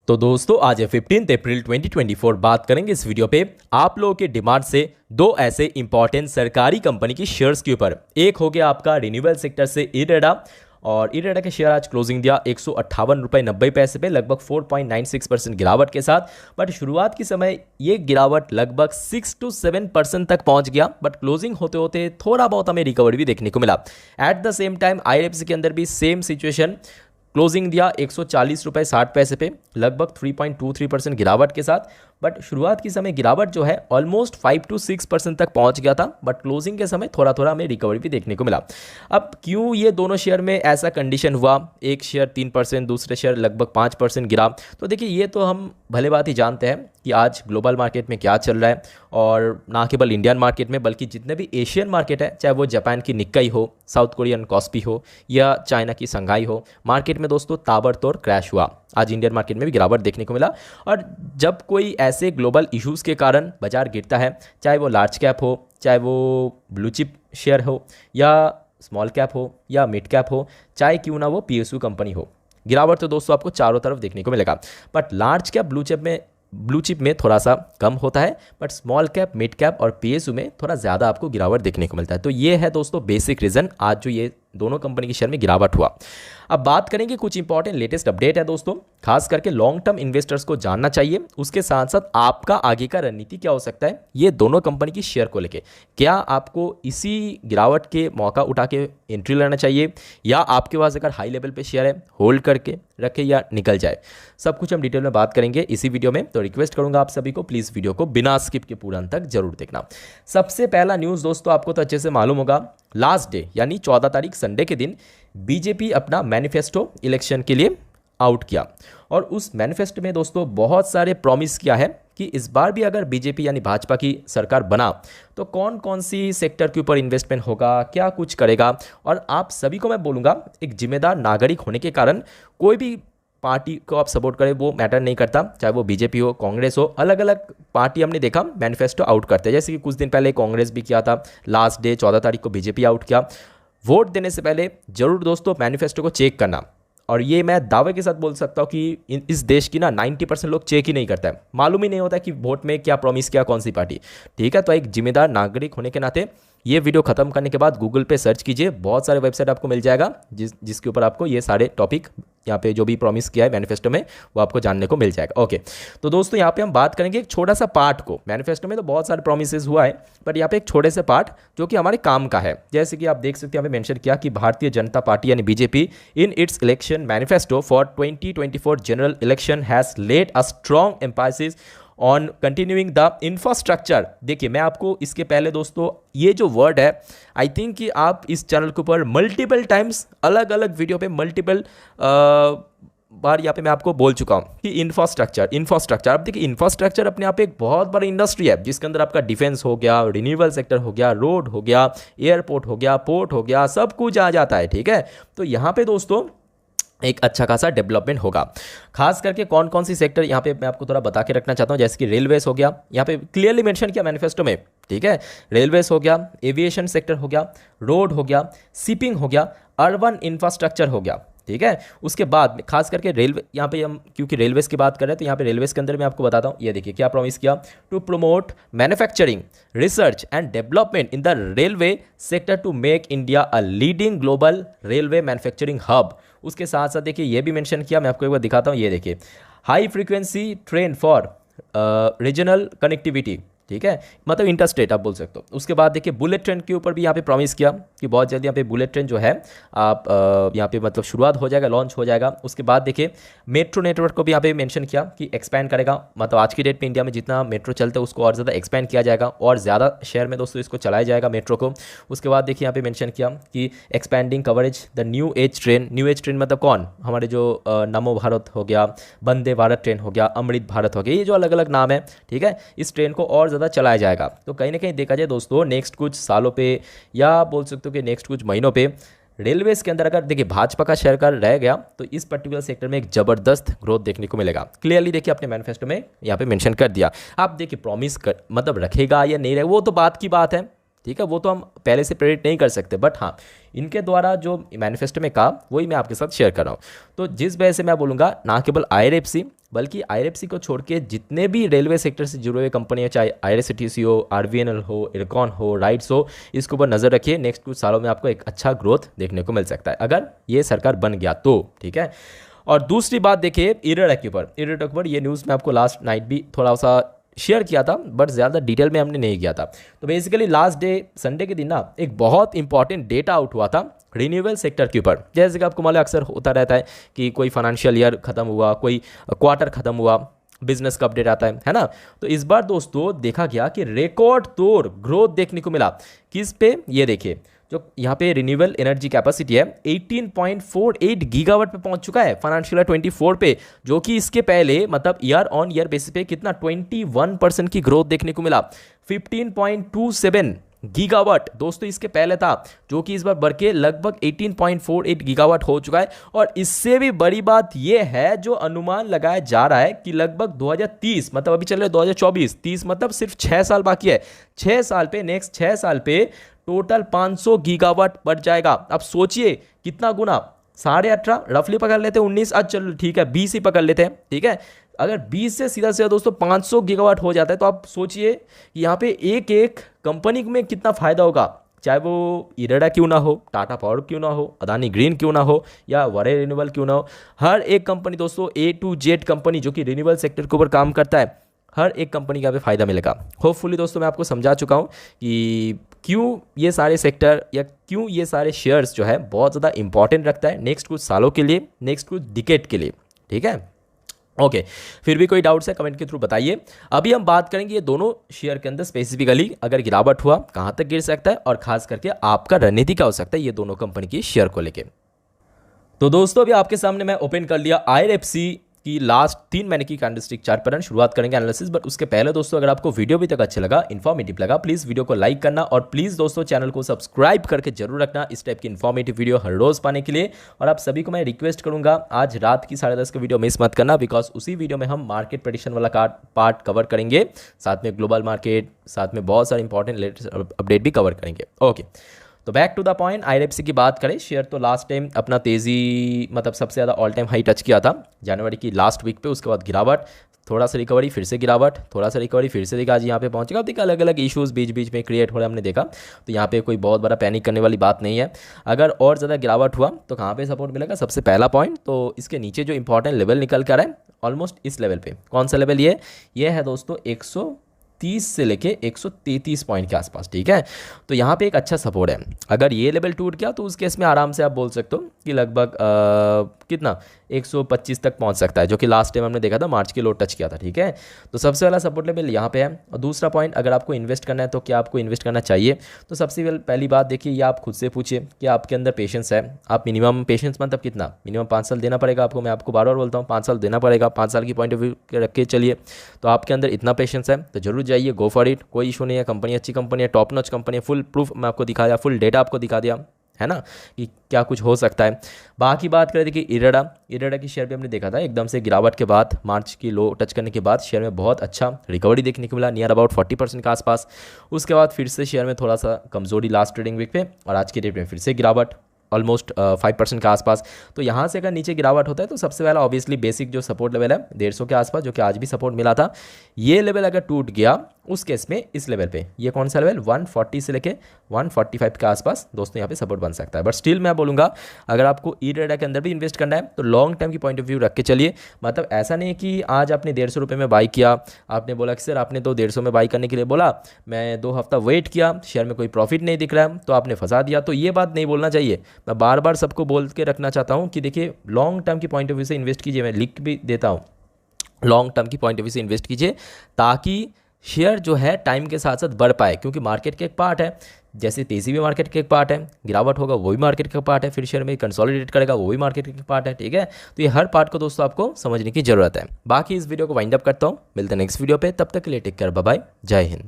तो दोस्तों आज है 15 अप्रैल 2024। बात करेंगे इस वीडियो पे आप लोगों के डिमांड से दो ऐसे इंपॉर्टेंट सरकारी कंपनी की शेयर्स के ऊपर। एक हो गया आपका रिन्यूएबल सेक्टर से इरेडा, और इरेडा के शेयर आज क्लोजिंग दिया 158.90 रुपये पे, लगभग 4.96% गिरावट के साथ। बट शुरुआत के समय ये गिरावट लगभग 6 to 7% तक पहुंच गया, बट क्लोजिंग होते होते थोड़ा बहुत हमें रिकवरी भी देखने को मिला। At the same time IRFC के अंदर भी सेम सिचुएशन, क्लोजिंग दिया 140.60 रुपये पे, लगभग 3.23% गिरावट के साथ। बट शुरुआत की समय गिरावट जो है ऑलमोस्ट 5 to 6% तक पहुंच गया था, बट क्लोजिंग के समय थोड़ा थोड़ा हमें रिकवरी भी देखने को मिला। अब क्यों ये दोनों शेयर में ऐसा कंडीशन हुआ, एक शेयर 3%, दूसरे शेयर लगभग 5% गिरा, तो देखिए ये तो हम भले बात ही जानते हैं कि आज ग्लोबल मार्केट में क्या चल रहा है, और ना केवल इंडियन मार्केट में बल्कि जितने भी एशियन मार्केट है, चाहे वो जापान की निक्काई हो, साउथ कोरियन कॉस्पी हो या चाइना की संघाई हो, मार्केट में दोस्तों ताबड़तोड़ क्रैश हुआ। आज इंडियन मार्केट में भी गिरावट देखने को मिला। और जब कोई ऐसे ग्लोबल इश्यूज़ के कारण बाजार गिरता है, चाहे वो लार्ज कैप हो, चाहे वो ब्लू चिप शेयर हो, या स्मॉल कैप हो, या मिड कैप हो, चाहे क्यों ना वो PSU कंपनी हो, गिरावट तो दोस्तों आपको चारों तरफ देखने को मिलेगा। But large cap blue chip में थोड़ा सा कम होता है, but small cap, mid cap और PSU में थोड़ा ज़्यादा आपको गिरावट देखने को मिलता है। तो ये है दोस्तों बेसिक रीज़न आज जो ये दोनों कंपनी के शेयर में गिरावट हुआ। अब बात करेंगे कुछ इंपॉर्टेंट लेटेस्ट अपडेट है दोस्तों, खास करके लॉन्ग टर्म इन्वेस्टर्स को जानना चाहिए। उसके साथ साथ आपका आगे का रणनीति क्या हो सकता है ये दोनों कंपनी की शेयर को लेके। क्या आपको इसी गिरावट के मौका उठा के एंट्री लेना चाहिए, या आपके पास अगर हाई लेवल पे शेयर है होल्ड करके रखे या निकल जाए, सब कुछ हम डिटेल में बात करेंगे इसी वीडियो में। तो रिक्वेस्ट करूंगा आप सभी को प्लीज़ वीडियो को बिना स्किप के पूरा अंत तक जरूर देखना। सबसे पहला न्यूज़ दोस्तों आपको तो अच्छे से मालूम होगा, लास्ट डे यानी 14 तारीख संडे के दिन बीजेपी अपना मैनिफेस्टो इलेक्शन के लिए आउट किया, और उस मैनिफेस्टो में दोस्तों बहुत सारे प्रॉमिस किया है कि इस बार भी अगर बीजेपी यानी भाजपा की सरकार बना तो कौन कौन सी सेक्टर के ऊपर इन्वेस्टमेंट होगा, क्या कुछ करेगा। और आप सभी को मैं बोलूँगा, एक जिम्मेदार नागरिक होने के कारण कोई भी पार्टी को आप सपोर्ट करें वो मैटर नहीं करता, चाहे वो बीजेपी हो, कांग्रेस हो, अलग अलग पार्टी हमने देखा मैनिफेस्टो आउट करते हैं। जैसे कि कुछ दिन पहले कांग्रेस भी किया था, लास्ट डे 14 तारीख को बीजेपी आउट किया। वोट देने से पहले जरूर दोस्तों मैनिफेस्टो को चेक करना, और ये मैं दावे के साथ बोल सकता हूँ कि इस देश की ना 90% लोग चेक ही नहीं करता है, मालूम ही नहीं होता है कि वोट में क्या प्रॉमिस किया कौन सी पार्टी। ठीक है, तो एक जिम्मेदार नागरिक होने के नाते ये वीडियो खत्म करने के बाद गूगल पे सर्च कीजिए, बहुत सारे वेबसाइट आपको मिल जाएगा जिसके ऊपर आपको ये सारे टॉपिक, यहाँ पे जो भी प्रॉमिस किया है मैनिफेस्टो में, वो आपको जानने को मिल जाएगा। ओके, तो दोस्तों यहाँ पे हम बात करेंगे एक छोटा सा पार्ट को। मैनिफेस्टो में तो बहुत सारे प्रॉमिसेस हुआ है, बट यहाँ पे एक छोटे से पार्ट जो कि हमारे काम का है। जैसे कि आप देख सकते हैं, यहाँ पे मेंशन किया कि भारतीय जनता पार्टी यानी BJP in its election manifesto for 2024 general election has lead a strong Mphasis on continuing the infrastructure. देखिए मैं आपको इसके पहले दोस्तों ये जो वर्ड है, आई थिंक कि आप इस चैनल के ऊपर मल्टीपल टाइम्स अलग अलग वीडियो पे मल्टीपल बार यहाँ पे मैं आपको बोल चुका हूँ कि इंफ्रास्ट्रक्चर। अब देखिए इंफ्रास्ट्रक्चर अपने आप एक बहुत बड़ी इंडस्ट्री है, जिसके अंदर आपका डिफेंस हो गया, रिन्यूएबल सेक्टर हो गया, रोड हो गया, एयरपोर्ट हो गया, पोर्ट हो गया, सब कुछ आ जाता है। ठीक है, तो यहाँ पे दोस्तों एक अच्छा खासा डेवलपमेंट होगा। खास करके कौन कौन सी सेक्टर यहाँ पे मैं आपको थोड़ा बता के रखना चाहता हूँ, जैसे कि रेलवेज हो गया, यहाँ पे क्लियरली मेंशन किया मैनिफेस्टो में। ठीक है, रेलवेज हो गया, एविएशन सेक्टर हो गया, रोड हो गया, शिपिंग हो गया, अर्बन इंफ्रास्ट्रक्चर हो गया। ठीक है, उसके बाद खास करके रेलवे, यहाँ पे हम क्योंकि रेलवेज की बात कर रहे हैं तो यहाँ पे रेलवेज के अंदर मैं आपको बताता हूँ। ये देखिए क्या प्रॉमिस किया, to promote manufacturing, research and development in the railway sector to make India a leading global railway manufacturing hub. उसके साथ साथ देखिए ये भी मेंशन किया, मैं आपको एक बार दिखाता हूँ। ये देखिए high frequency train for regional connectivity. ठीक है, मतलब इंटरस्टेट आप बोल सकते हो। उसके बाद देखिए बुलेट ट्रेन के ऊपर भी यहाँ पे प्रॉमिस किया कि बहुत जल्दी यहाँ पे बुलेट ट्रेन जो है आप यहाँ पे मतलब शुरुआत हो जाएगा, लॉन्च हो जाएगा। उसके बाद देखिए मेट्रो नेटवर्क को भी यहाँ पे मेंशन किया कि एक्सपैंड करेगा, मतलब आज की डेट पे इंडिया में जितना मेट्रो चलता है उसको और ज़्यादा एक्सपैंड किया जाएगा, और ज़्यादा शहर में दोस्तों इसको चलाया जाएगा मेट्रो को। उसके बाद देखिए यहाँ पे मेंशन किया कि expanding coverage the new age train मतलब कौन, हमारे जो नमो भारत हो गया, वंदे भारत ट्रेन हो गया, अमृत भारत हो गया, ये जो अलग अलग नाम है। ठीक है, इस ट्रेन को और ज़्यादा चलाया जाएगा। तो कहीं ना कहीं देखा जाए दोस्तों नेक्स्ट कुछ सालों पे, या बोल सकते हो कि नेक्स्ट कुछ महीनों पे, रेलवेज के अंदर अगर देखिए भाजपा का शेयर का रह गया तो इस पर्टिकुलर सेक्टर में एक जबरदस्त ग्रोथ देखने को मिलेगा। क्लियरली देखिए अपने मैनिफेस्टो में यहाँ पे मेंशन कर दिया। आप देखिए प्रॉमिस कर मतलब रखेगा या नहीं रहेगा वो तो बात की बात है। ठीक है, वो तो हम पहले से प्रेडिक्ट नहीं कर सकते, बट हाँ इनके द्वारा जो मैनिफेस्टो में कहा वही मैं आपके साथ शेयर कर रहा हूँ। तो जिस वजह से मैं बोलूँगा ना केवल IRFC बल्कि IRFC को छोड़ के जितने भी रेलवे सेक्टर से जुड़े हुए कंपनी है, चाहे IRCTC हो, RVNL हो, इरकॉन हो, राइट्स हो, इसके ऊपर नज़र रखिए। नेक्स्ट कुछ सालों में आपको एक अच्छा ग्रोथ देखने को मिल सकता है अगर ये सरकार बन गया तो, ठीक है। और दूसरी बात देखिए इरेडा के ऊपर ये न्यूज़ मैं आपको लास्ट नाइट भी थोड़ा सा शेयर किया था, बट ज़्यादा डिटेल में हमने नहीं किया था। तो बेसिकली लास्ट डे संडे के दिन ना एक बहुत इंपॉर्टेंट डेटा आउट हुआ था रिन्यूएबल सेक्टर के ऊपर। जैसे कि आपको मालूम अक्सर होता रहता है कि कोई फाइनेंशियल ईयर खत्म हुआ, कोई क्वार्टर खत्म हुआ, बिजनेस का अपडेट आता है ना। तो इस बार दोस्तों देखा गया कि रिकॉर्ड तोड़ ग्रोथ देखने को मिला। किस पे, ये देखिए जो यहाँ पे रिन्यूएबल एनर्जी कैपेसिटी है 18.48 गीगावाट पे पहुंच चुका है फाइनेंशियल 24 पे, जो कि इसके पहले मतलब ईयर ऑन ईयर बेसिस पे कितना 21% की ग्रोथ देखने को मिला। 15.27 गीगावाट दोस्तों इसके पहले था, जो कि इस बार बढ़ के लगभग 18.48 गीगावाट हो चुका है। और इससे भी बड़ी बात यह है जो अनुमान लगाया जा रहा है कि लगभग 2030 मतलब अभी चल रहे 2024-30 मतलब सिर्फ 6 साल बाकी है। 6 साल पे, नेक्स्ट 6 साल पे टोटल 500 गीगावाट बढ़ जाएगा। अब सोचिए कितना गुना, 18.5 रफली पकड़ लेते हैं, 19 आज चलो ठीक है 20 ही पकड़ लेते हैं, ठीक है। अगर 20 से सीधा सीधा दोस्तों 500 गीगावाट हो जाता है तो आप सोचिए कि यहाँ पे एक एक कंपनी में कितना फायदा होगा, चाहे वो इरेडा क्यों ना हो, टाटा पावर क्यों ना हो, अदानी ग्रीन क्यों ना हो, या वरे रिन्यूएबल क्यों ना हो। हर एक कंपनी दोस्तों A to Z कंपनी जो कि रिन्यूएबल सेक्टर के ऊपर काम करता है, हर एक कंपनी का पे फायदा मिलेगा। होपफुली दोस्तों मैं आपको समझा चुका हूँ कि क्यों ये सारे सेक्टर या क्यों ये सारे शेयर्स जो है बहुत ज़्यादा इंपॉर्टेंट रखता है नेक्स्ट कुछ सालों के लिए, नेक्स्ट कुछ डिकेड के लिए, ठीक है। ओके फिर भी कोई डाउट्स है कमेंट के थ्रू बताइए। अभी हम बात करेंगे ये दोनों शेयर के अंदर स्पेसिफिकली अगर गिरावट हुआ कहाँ तक गिर सकता है और खास करके आपका रणनीति क्या हो सकता है ये दोनों कंपनी की शेयर को लेके। तो दोस्तों अभी आपके सामने मैं ओपन कर लिया IRFC की लास्ट 3 महीने की कैंडलस्टिक चार्ट पैटर्न। शुरुआत करेंगे एनालिसिस, बट उसके पहले दोस्तों अगर आपको वीडियो भी तक अच्छा लगा, इन्फॉर्मेटिव लगा, प्लीज वीडियो को लाइक करना और प्लीज दोस्तों चैनल को सब्सक्राइब करके जरूर रखना इस टाइप की इन्फॉर्मेटिव वीडियो हर रोज पाने के लिए। और आप सभी को मैं रिक्वेस्ट करूंगा आज रात की 10:30 का वीडियो मिस मत करना, बिकॉज उसी वीडियो में हम मार्केट प्रेडिक्शन वाला पार्ट कवर करेंगे, साथ में ग्लोबल मार्केट, साथ में बहुत सारे इंपॉर्टेंट लेटेस्ट अपडेट भी कवर करेंगे। ओके तो back to the point, IRFC की बात करें, शेयर तो लास्ट टाइम अपना तेजी मतलब सबसे ज़्यादा ऑल टाइम हाई टच किया था जनवरी की लास्ट वीक पे, उसके बाद गिरावट, थोड़ा सा रिकवरी, फिर से गिरावट, थोड़ा सा रिकवरी, फिर से देखा आज यहाँ पे पहुंचेगा। देखा अलग अलग इश्यूज बीच बीच में क्रिएट हो रहा हमने देखा, तो यहाँ पे कोई बहुत बड़ा पैनिक करने वाली बात नहीं है। अगर और ज़्यादा गिरावट हुआ तो कहाँ पे सपोर्ट मिलेगा, सबसे पहला पॉइंट तो इसके नीचे जो इंपॉर्टेंट लेवल निकल कर है ऑलमोस्ट इस लेवल पे, कौन सा लेवल ये है दोस्तों 130 से लेके 133 पॉइंट के आसपास, ठीक है। तो यहाँ पे एक अच्छा सपोर्ट है। अगर ये लेवल टूट गया तो उस केस में आराम से आप बोल सकते हो कि लगभग कितना 125 तक पहुँच सकता है, जो कि लास्ट टाइम हमने देखा था मार्च के लो टच किया था, ठीक है। तो सबसे पहला सपोर्ट लेवल यहाँ पे है। और दूसरा पॉइंट, अगर आपको इन्वेस्ट करना है तो क्या आपको इन्वेस्ट करना चाहिए, तो सबसे पहली बात देखिए ये आप खुद से पूछिए कि आपके अंदर पेशेंस है। आप मिनिमम पेशेंस मतलब कितना, मिनिमम 5 साल देना पड़ेगा आपको, मैं आपको बार बार बोलता हूँ 5 साल देना पड़ेगा, 5 साल की पॉइंट ऑफ व्यू रख के चलिए। तो आपके अंदर इतना पेशेंस है तो जरूर जाइए, गो फॉर इट, कोई इशू नहीं है। कंपनी अच्छी कंपनी है, टॉप नॉच कंपनी है, फुल प्रूफ मैं आपको दिखा दिया, फुल डेटा आपको दिखा दिया है ना कि क्या कुछ हो सकता है। बाकी बात करें देखिए इरेडा की शेयर भी हमने देखा था एकदम से गिरावट के बाद, मार्च की लो टच करने के बाद शेयर में बहुत अच्छा रिकवरी देखने को मिला, नियर अबाउट 40% के आसपास। उसके बाद फिर से शेयर में थोड़ा सा कमजोरी लास्ट ट्रेडिंग वीक पे, और आज के डेट में फिर से गिरावट ऑलमोस्ट 5% के आसपास। तो यहाँ से अगर नीचे गिरावट होता है तो सबसे पहला ऑब्वियसली बेसिक जो सपोर्ट लेवल है 150 के आसपास, जो कि आज भी सपोर्ट मिला था, ये लेवल अगर टूट गया उस केस में इस लेवल पे, ये कौन सा लेवल 140 से लेके 145 के आसपास दोस्तों यहाँ पे सपोर्ट बन सकता है। बट स्टिल मैं बोलूँगा अगर आपको इरेडा के अंदर भी इन्वेस्ट करना है तो लॉन्ग टर्म की पॉइंट ऑफ व्यू रख के चलिए। मतलब ऐसा नहीं है कि आज आपने 150 रुपये में बाई किया, आपने बोला कि सर आपने तो 150 में बाई करने के लिए बोला, मैं 2 हफ्ता वेट किया, शेयर में कोई प्रॉफिट नहीं दिख रहा है तो आपने फंसा दिया। तो ये बात नहीं बोलना चाहिए। मैं बार बार सबको बोल के रखना चाहता हूँ कि देखिए लॉन्ग टर्म की पॉइंट ऑफ व्यू से इन्वेस्ट कीजिए, मैं लिख भी देता हूँ, लॉन्ग टर्म की पॉइंट ऑफ व्यू से इन्वेस्ट कीजिए ताकि शेयर जो है टाइम के साथ साथ बढ़ पाए, क्योंकि मार्केट के एक पार्ट है, जैसे तेजी भी मार्केट के एक पार्ट है, गिरावट होगा वो भी मार्केट का पार्ट है, फिर शेयर में कंसोलिडेट करेगा वो भी मार्केट का पार्ट है, ठीक है। तो ये हर पार्ट को दोस्तों आपको समझने की जरूरत है। बाकी इस वीडियो को वाइंड अप करता हूँ, मिलते हैं नेक्स्ट वीडियो पे, तब तक के लिए टेक केयर, बाय बाय, जय हिंद।